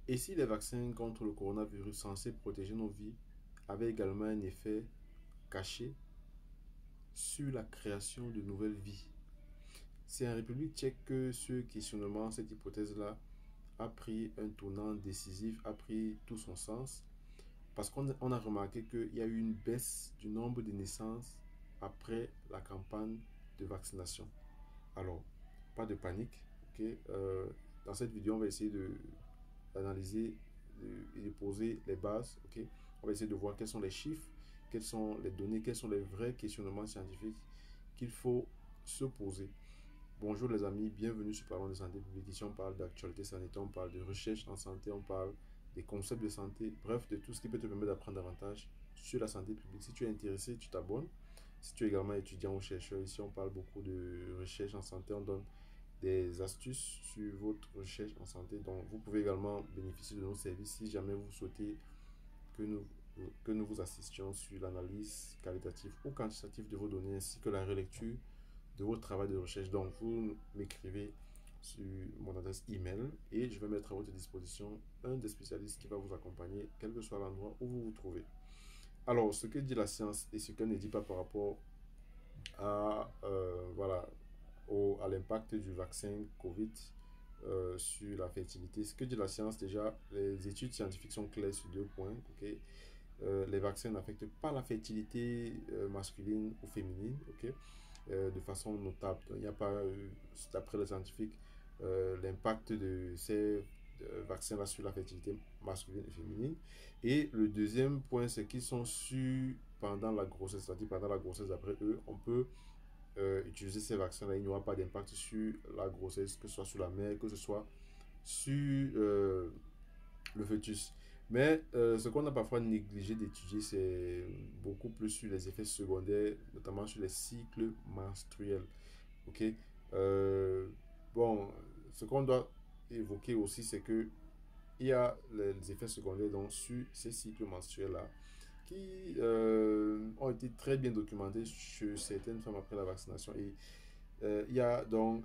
Et si les vaccins contre le coronavirus censés protéger nos vies avaient également un effet caché sur la création de nouvelles vies? C'est en République tchèque que ce questionnement, cette hypothèse-là, a pris un tournant décisif, a pris tout son sens, parce qu'on a remarqué qu'il y a eu une baisse du nombre de naissances après la campagne de vaccination. Alors, pas de panique, ok? Dans cette vidéo, on va essayer d'analyser et de poser les bases, ok? On va essayer de voir quels sont les chiffres, quelles sont les données, quels sont les vrais questionnements scientifiques qu'il faut se poser. Bonjour les amis, bienvenue sur Parlons de santé publique. Ici on parle d'actualité sanitaire, on parle de recherche en santé, on parle des concepts de santé, bref, de tout ce qui peut te permettre d'apprendre davantage sur la santé publique. Si tu es intéressé, tu t'abonnes. Si tu es également étudiant ou chercheur, ici on parle beaucoup de recherche en santé, on donne des astuces sur votre recherche en santé. Donc vous pouvez également bénéficier de nos services si jamais vous souhaitez que nous, que nous vous assistions sur l'analyse qualitative ou quantitative de vos données ainsi que la relecture de votre travail de recherche. Donc, vous m'écrivez sur mon adresse email et je vais mettre à votre disposition un des spécialistes qui va vous accompagner, quel que soit l'endroit où vous vous trouvez. Alors, ce que dit la science et ce qu'elle ne dit pas par rapport à, voilà, à l'impact du vaccin COVID sur la fertilité. Ce que dit la science, déjà, les études scientifiques sont claires sur deux points. Okay? Les vaccins n'affectent pas la fertilité masculine ou féminine, ok, de façon notable. Donc, il n'y a pas, d'après les scientifiques, l'impact de ces vaccins-là sur la fertilité masculine et féminine. Et le deuxième point, c'est qu'ils sont sûrs pendant la grossesse, c'est-à-dire pendant la grossesse après eux, on peut utiliser ces vaccins-là, il n'y aura pas d'impact sur la grossesse, que ce soit sur la mère, que ce soit sur le fœtus. Mais ce qu'on a parfois négligé d'étudier, c'est beaucoup plus sur les effets secondaires, notamment sur les cycles menstruels. Ok. Euh, bon, ce qu'on doit évoquer aussi, c'est que il y a les effets secondaires donc, sur ces cycles menstruels-là qui ont été très bien documentés chez certaines femmes après la vaccination. Et il y a donc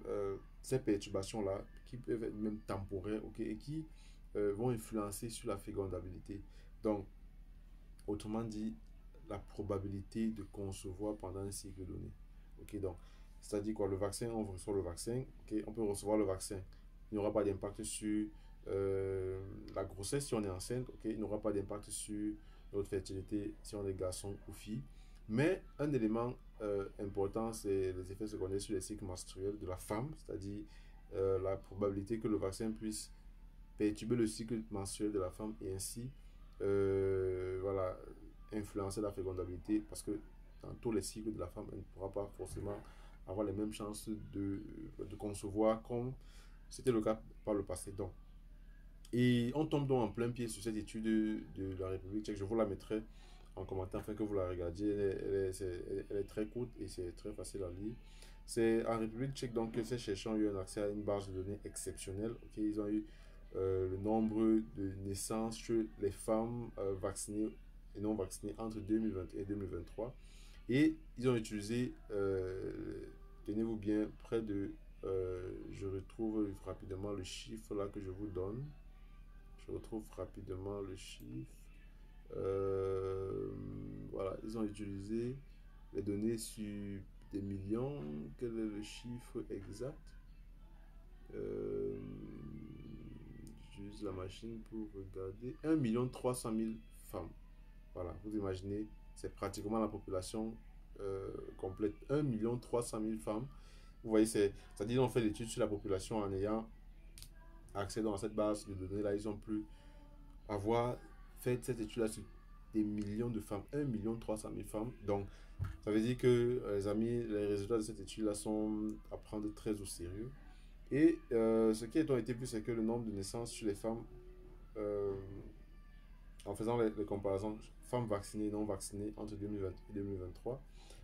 ces perturbations-là qui peuvent être même temporaires, ok, et qui vont influencer sur la fécondabilité. Donc, autrement dit, la probabilité de concevoir pendant un cycle donné. Ok, donc, c'est-à-dire quoi, le vaccin, on reçoit le vaccin, ok, on peut recevoir le vaccin. Il n'y aura pas d'impact sur la grossesse si on est enceinte, ok, il n'y aura pas d'impact sur notre fertilité si on est garçon ou fille. Mais un élément important, c'est les effets secondaires sur les cycles menstruels de la femme, c'est-à-dire la probabilité que le vaccin puisse perturber le cycle menstruel de la femme et ainsi voilà, influencer la fécondabilité parce que dans tous les cycles de la femme, elle ne pourra pas forcément avoir les mêmes chances de concevoir comme c'était le cas par le passé. Donc, et on tombe donc en plein pied sur cette étude de la République tchèque. Je vous la mettrai en commentaire afin que vous la regardiez. Elle est très courte et c'est très facile à lire. C'est en République tchèque donc que ces chercheurs ont eu un accès à une base de données exceptionnelle. Okay, ils ont eu le nombre de naissances chez les femmes vaccinées et non vaccinées entre 2020 et 2023. Et ils ont utilisé, tenez-vous bien, près de, je retrouve rapidement le chiffre là que je vous donne. Je retrouve rapidement le chiffre. Voilà, ils ont utilisé les données sur des millions. Quel est le chiffre exact? J'utilise la machine pour regarder. 1 300 000 femmes. Voilà, vous imaginez, c'est pratiquement la population complète. 1 300 000 femmes. Vous voyez, c'est-à-dire qu'ils ont fait l'étude sur la population en ayant accès dans cette base de données-là. Ils ont pu avoir fait cette étude-là sur des millions de femmes, 1 300 000 femmes. Donc, ça veut dire que, les amis, les résultats de cette étude-là sont à prendre très au sérieux. Et ce qui a été vu, c'est que le nombre de naissances chez les femmes, euh, en faisant les comparaisons femmes vaccinées et non vaccinées entre 2020 et 2023,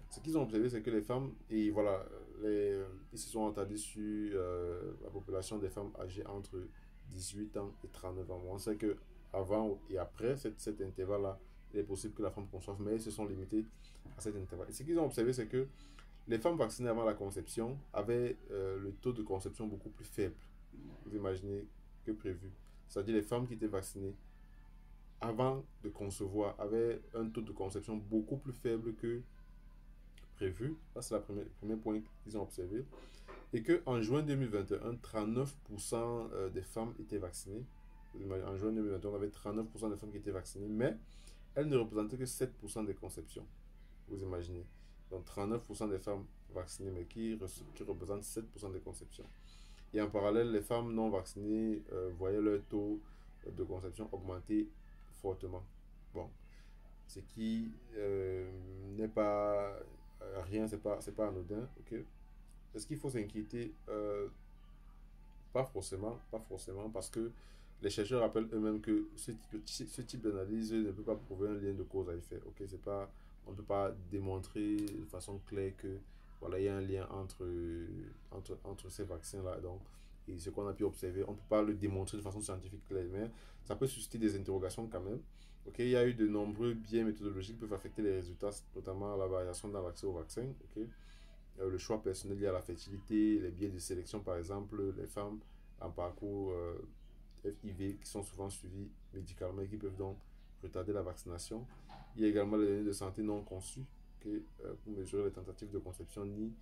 ce qu'ils ont observé, c'est que les femmes, et voilà, ils se sont attardés sur la population des femmes âgées entre 18 ans et 39 ans. On sait que avant et après cet intervalle-là, il est possible que la femme conçoive, mais ils se sont limités à cet intervalle. Et ce qu'ils ont observé, c'est que les femmes vaccinées avant la conception avaient le taux de conception beaucoup plus faible, vous imaginez, que prévu. c'est-à-dire les femmes qui étaient vaccinées avant de concevoir avaient un taux de conception beaucoup plus faible que prévu. Ça, c'est le premier point qu'ils ont observé. Et qu'en juin 2021, 39% des femmes étaient vaccinées. En juin 2021, on avait 39% des femmes qui étaient vaccinées, mais elles ne représentaient que 7% des conceptions. Vous imaginez. Donc 39% des femmes vaccinées, mais qui représentent 7% des conceptions. Et en parallèle, les femmes non vaccinées voyaient leur taux de conception augmenter fortement. Bon, ce qui n'est pas rien, c'est pas anodin. Ok. Est-ce qu'il faut s'inquiéter? Pas forcément, parce que les chercheurs rappellent eux-mêmes que ce type d'analyse ne peut pas prouver un lien de cause à effet. Ok, c'est pas, on ne peut pas démontrer de façon claire que voilà, il y a un lien entre ces vaccins-là. Donc, et ce qu'on a pu observer, on ne peut pas le démontrer de façon scientifique claire, mais ça peut susciter des interrogations quand même. Ok, il y a eu de nombreux biais méthodologiques qui peuvent affecter les résultats, notamment la variation dans l'accès au vaccin. Ok, le choix personnel lié à la fertilité, les biais de sélection, par exemple, les femmes en parcours FIV qui sont souvent suivies médicalement et qui peuvent donc retarder la vaccination. Il y a également les données de santé non conçues pour mesurer les tentatives de conception ni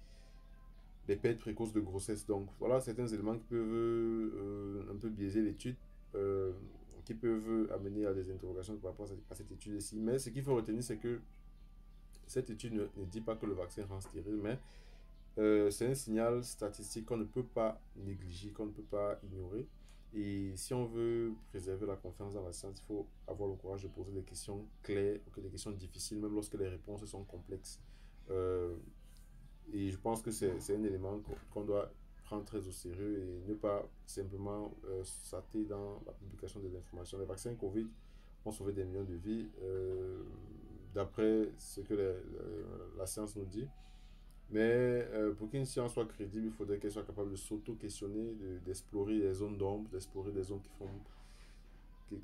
les pertes précoces de grossesse. Donc voilà certains éléments qui peuvent un peu biaiser l'étude, qui peuvent amener à des interrogations par rapport à cette étude ici. Mais ce qu'il faut retenir, c'est que cette étude ne dit pas que le vaccin rend stérile, mais c'est un signal statistique qu'on ne peut pas négliger, qu'on ne peut pas ignorer. Et si on veut préserver la confiance dans la science, il faut avoir le courage de poser des questions claires, des questions difficiles, même lorsque les réponses sont complexes. Euh, et je pense que c'est un élément qu'on doit prendre très au sérieux et ne pas simplement s'attarder dans la publication des informations. Les vaccins Covid ont sauvé des millions de vies, d'après ce que la science nous dit. Mais pour qu'une science soit crédible, il faudrait qu'elle soit capable de s'auto-questionner, d'explorer les zones d'ombre, d'explorer des zones qui font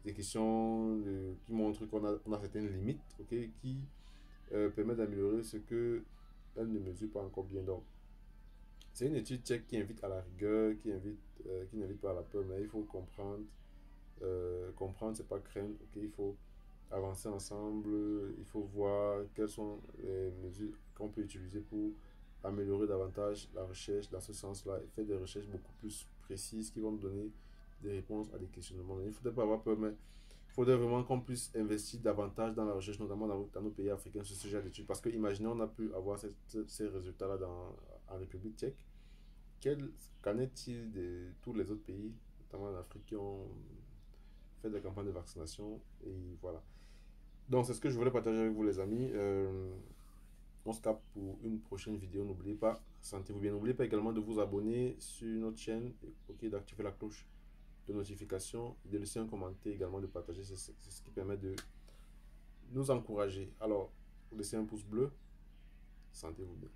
des questions qui montrent on a certaines limites, ok, qui permettent d'améliorer ce que elle ne mesure pas encore bien. Donc, c'est une étude tchèque qui invite à la rigueur, qui n'invite pas à la peur, mais il faut comprendre. Comprendre, c'est pas craindre, ok, il faut avancer ensemble, il faut voir quelles sont les mesures qu'on peut utiliser pour améliorer davantage la recherche dans ce sens-là et faire des recherches beaucoup plus précises qui vont nous donner des réponses à des questionnements. Il ne faudrait pas avoir peur, mais il faudrait vraiment qu'on puisse investir davantage dans la recherche, notamment dans nos pays africains, sur ce genre d'études. Parce que imaginez, on a pu avoir ces résultats-là en République tchèque. Qu'en est-il de tous les autres pays, notamment en Afrique, qui ont fait des campagnes de vaccination? Et voilà. Donc, c'est ce que je voulais partager avec vous, les amis. On se capte pour une prochaine vidéo. N'oubliez pas, sentez-vous bien. N'oubliez pas également de vous abonner sur notre chaîne, ok, d'activer la cloche de notification, de laisser un commentaire également, de partager. C'est ce qui permet de nous encourager. Alors, laissez un pouce bleu. Sentez-vous bien.